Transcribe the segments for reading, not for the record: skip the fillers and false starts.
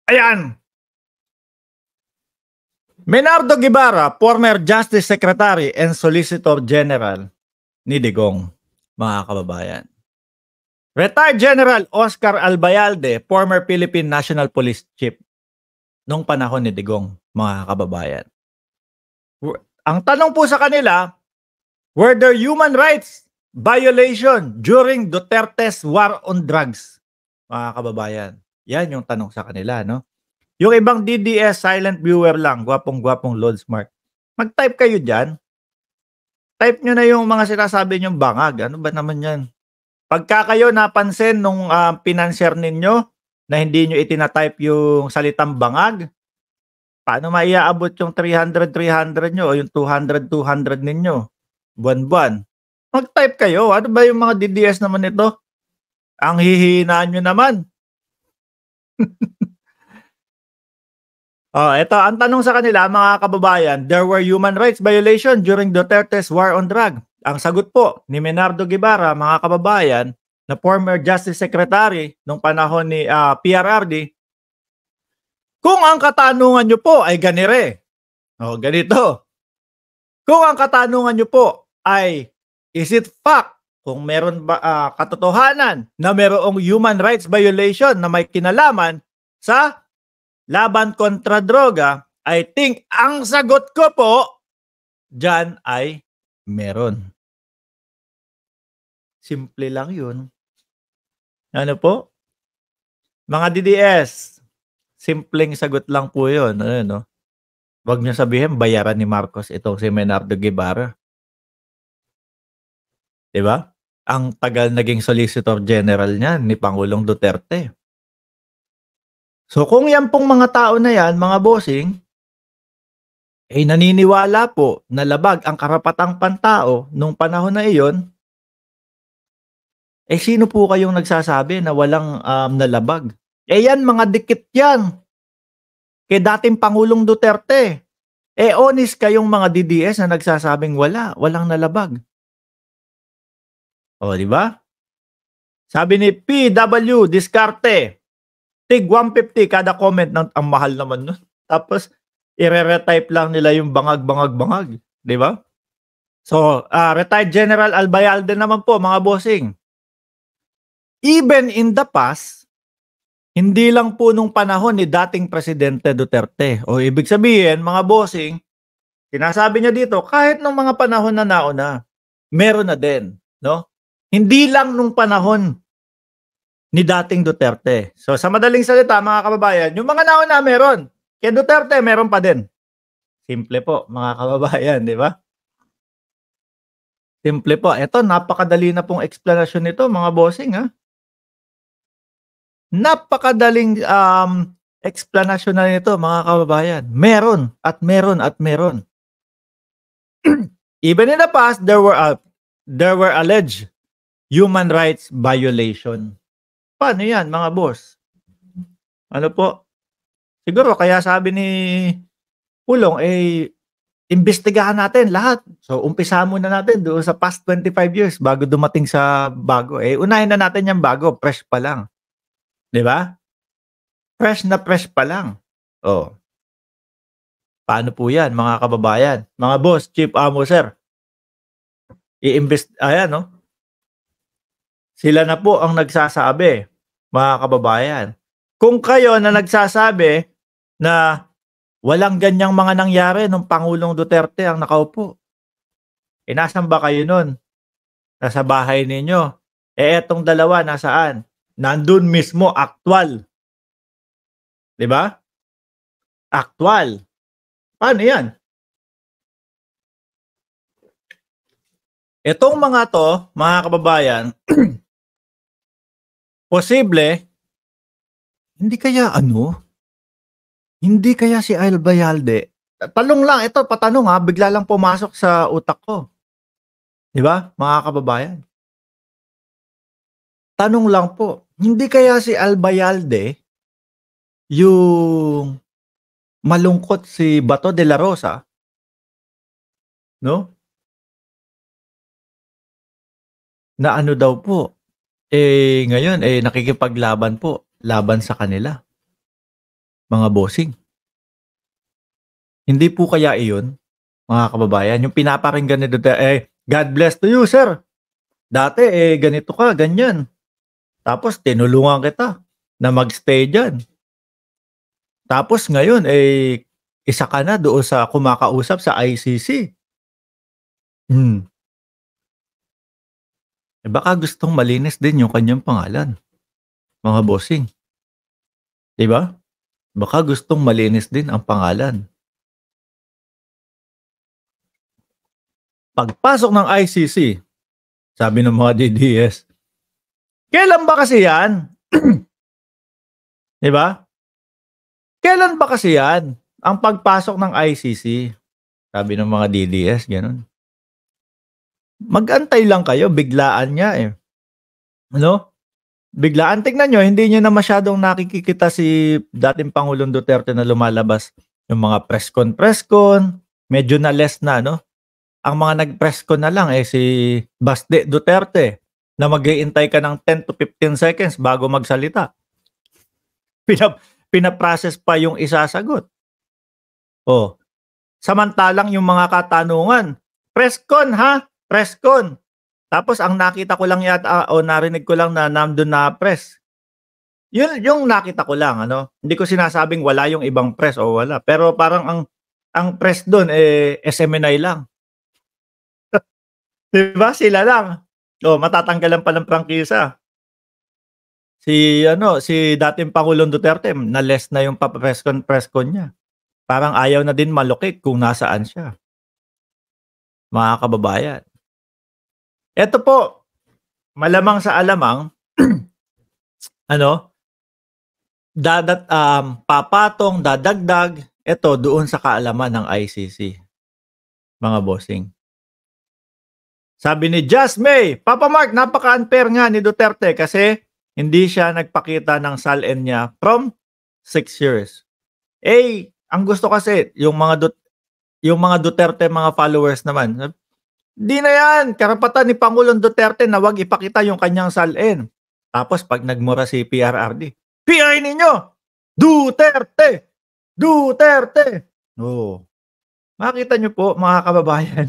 Ayan. Menardo Guevara, former Justice Secretary and Solicitor General ni Digong, mga kababayan. Retired General Oscar Albayalde, former Philippine National Police Chief nung panahon ni Digong, mga kababayan. Ang tanong po sa kanila, were there human rights violation during Duterte's war on drugs? Mga kababayan, yan yung tanong sa kanila, no? Yung ibang DDS silent viewer lang, gwapong-gwapong Lord Smart. Mag-type kayo dyan. Type nyo na yung mga sinasabi nyong bangag. Ano ba naman yan? Pagka kayo napansin nung financier ninyo na hindi nyo itinatype yung salitang bangag, paano maiaabot yung 300 nyo o yung 200 ninyo? Buwan-buwan. Mag-type kayo. Ano ba yung mga DDS naman ito? Ang hihinaan nyo naman. Ito, ang tanong sa kanila, mga kababayan, there were human rights violation during Duterte's war on drug. Ang sagot po ni Menardo Guevara, mga kababayan, na former Justice Secretary nung panahon ni PRRD, kung ang katanungan nyo po ay ganire, ganito. Kung ang katanungan nyo po ay, is it fact, kung meron ba katotohanan na merong human rights violation na may kinalaman sa laban kontra droga, I think ang sagot ko po dyan ay meron. Simple lang yun. Ano po? Mga DDS, simpleng sagot lang po yun. Ano? Wag niyo sabihin bayaran ni Marcos itong si Menardo Guevara. Diba? Ang tagal naging Solicitor General niya ni Pangulong Duterte. So kung yan pong mga tao na yan, mga bossing, naniniwala po na labag ang karapatang pantao nung panahon na iyon, sino po kayong nagsasabi na walang nalabag? Yan, mga dikit yan. Kay dating Pangulong Duterte. Honest kayong mga DDS na nagsasabing walang nalabag. Di ba? Sabi ni PW Discarte, tig 150 kada comment ng ang mahal naman nun. Tapos i-retype lang nila yung bangag. Di ba? So, retired General Albayalde naman po, mga bossing. Even in the past, hindi lang po nung panahon ni dating Presidente Duterte. Ibig sabihin, mga bossing, sinasabi niya dito, kahit nung mga panahon na nauna, meron na din. No? Hindi lang nung panahon ni dating Duterte. So sa madaling salita, mga kababayan, yung mga nauna meron. Kaya Duterte, meron pa din. Simple po, mga kababayan, di ba? Simple po. Ito, napakadali na pong explanation nito, mga bossing, ha? Napakadaling explanation na nito, mga kababayan. Meron at meron at meron. Even in the past, there were alleged human rights violation. Paano yan, mga boss? Ano po? Siguro kaya sabi ni Pulong, imbestigahan natin lahat. So, umpisa muna natin doon sa past 25 years bago dumating sa bago. Unahin na natin yung bago, fresh pa lang. Di ba? Fresh na fresh pa lang. Paano po yan, mga kababayan? Mga boss, Chief Amo, sir. Ayan, no? Sila na po ang nagsasabi, mga kababayan. Kung kayo na nagsasabi na walang ganyang mga nangyari nung Pangulong Duterte ang nakaupo, nasan ba kayo nun? Nasa bahay ninyo. Etong dalawa, nasaan? Nandun mismo, aktual. Diba? Aktual. Paano yan? Itong mga to, mga kababayan, posible, hindi kaya si Albayalde, talong lang, ito patanong ha, bigla lang pumasok sa utak ko. Diba, mga kababayan? Tanong lang po, hindi kaya si Albayalde yung malungkot si Bato de la Rosa, no? Na ano daw po, ngayon nakikipaglaban po, laban sa kanila. mga bossing. Hindi po kaya iyon, mga kababayan, yung pinaparinggan ni God bless to you, sir. Dati, ganito ka, ganyan. Tapos, tinulungan kita na magstay dyan. Tapos, ngayon, isa ka na doon sa kumakausap sa ICC. Baka gustong malinis din yung kanyang pangalan, mga bossing. Diba? Baka gustong malinis din ang pangalan. Pagpasok ng ICC, sabi ng mga DDS, kailan ba kasi yan? Diba? Kailan ba kasi yan ang pagpasok ng ICC? Sabi ng mga DDS, ganun. Mag-antay lang kayo, biglaan niya eh. Ano? Biglaan. Tingnan nyo, hindi nyo na masyadong nakikita si dating Pangulong Duterte na lumalabas yung mga press-con. Medyo na less na, no? Ang mga nag-press-con na lang si Baste Duterte na mag-iintay ka ng 10 to 15 seconds bago magsalita. Pinaprocess pa yung isasagot. Samantalang yung mga katanungan, press-con ha? Press-con. Tapos ang nakita ko lang yata o narinig ko lang na nandun na press. Yun yung nakita ko lang, ano? Hindi ko sinasabing wala yung ibang press o wala. Pero parang ang press doon SMNI lang. 'Di ba? Sila lang. Matatanggalan pa ng prangkisa. Si dating Pangulong Duterte, na less na yung press con niya. Parang ayaw na din malukit kung nasaan siya. Mga kababayan. Ito po, malamang sa alamang, papatong, dadagdag, ito doon sa kaalaman ng ICC. Mga bossing. Sabi ni Just May, Papa Mark, napaka-unfair nga ni Duterte kasi hindi siya nagpakita ng SALN niya from 6 years. Ang gusto kasi, yung mga Duterte, mga followers naman, di na yan, karapatan ni Pangulong Duterte na wag ipakita yung kanyang SALN. Tapos pag nagmura si PRRD, PI ninyo! Duterte! Duterte! Makita nyo po, mga kababayan,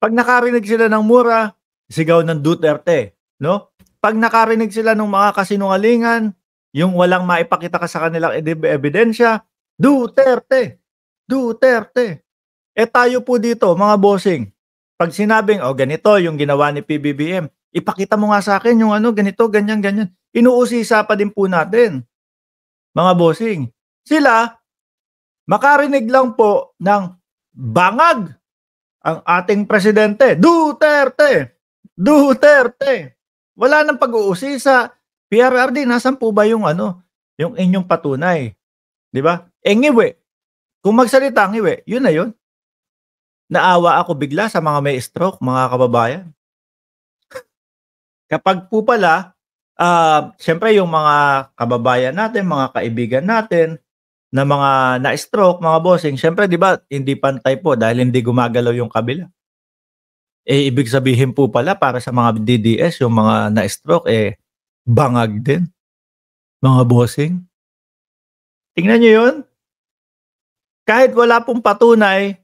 pag nakarinig sila ng mura, sigaw ng Duterte, no? Pag nakarinig sila ng mga kasinungalingan, yung walang maipakita ka sa kanilang ebidensya, Duterte! Duterte! Tayo po dito, mga bossing, pag sinabing, ganito yung ginawa ni PBBM, ipakita mo nga sa akin yung ganito, ganyan. Inuusisa pa din po natin, mga bossing. Sila, makarinig lang po ng bangag ang ating presidente, Duterte! Duterte! Wala nang pag-uusisa. PRRD, nasan po ba yung yung inyong patunay? 'Di ba? Ngiwi. Kung magsalita ngiwi, yun na yun. Naawa ako bigla sa mga may stroke, mga kababayan. Kapag po pala, syempre yung mga kababayan natin, mga kaibigan natin, na mga na-stroke, mga bossing, syempre 'di ba, hindi pantay po dahil hindi gumagalaw yung kabila. Ibig sabihin po pala para sa mga DDS, yung mga na-stroke, bangag din, mga bossing. Tingnan nyo yun. Kahit wala pong patunay,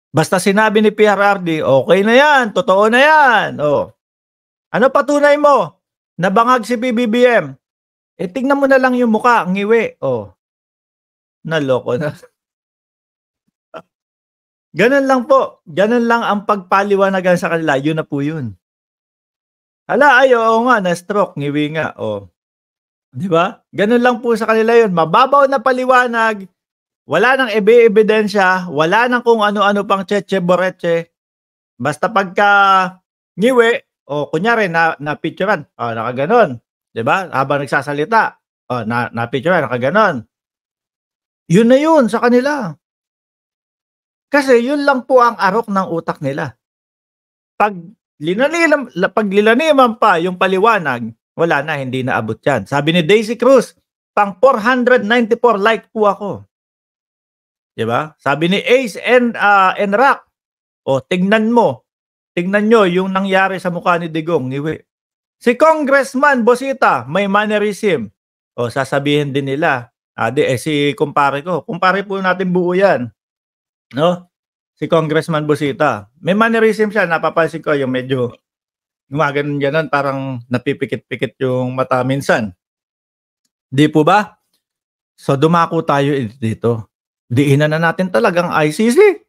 basta sinabi ni PRRD, okay na yan, totoo na yan. Ano patunay mo? Nabangag si PBBM. Tingnan mo na lang yung mukha, ang ngiwi. Naloko na. Ganun lang po. Ganun lang ang pagpaliwanagan sa kanila. Yun na po yun. Hala, oo nga, na-stroke, ngiwi nga. Di ba? Ganun lang po sa kanila yun. Mababaw na paliwanag. Wala nang ebidensya. Wala nang kung ano-ano pang cheche-boreche. Basta pagka ngiwi, kunyari, na-picturean. Nakaganon. Di ba? Habang nagsasalita. Na-picturean, nakaganon. Yun na yun sa kanila. Kasi yun lang po ang arok ng utak nila. Pag linaniman pa yung paliwanag, wala na, hindi na abot yan. Sabi ni Daisy Cruz, pang 494 like po ako. Diba? Sabi ni Ace and Rock, tignan nyo yung nangyari sa mukha ni Digong, niwi. Si Congressman Bosita, may mannerism. O sasabihin din nila, si kumpare po natin buo 'yan, 'no? Si Congressman Busita. May mannerism siya, napapansin ko yung medyo gumaganon-ganon, parang napipikit-pikit yung mata minsan. 'Di po ba? So dumako tayo dito. Diinan na natin talagang ICC.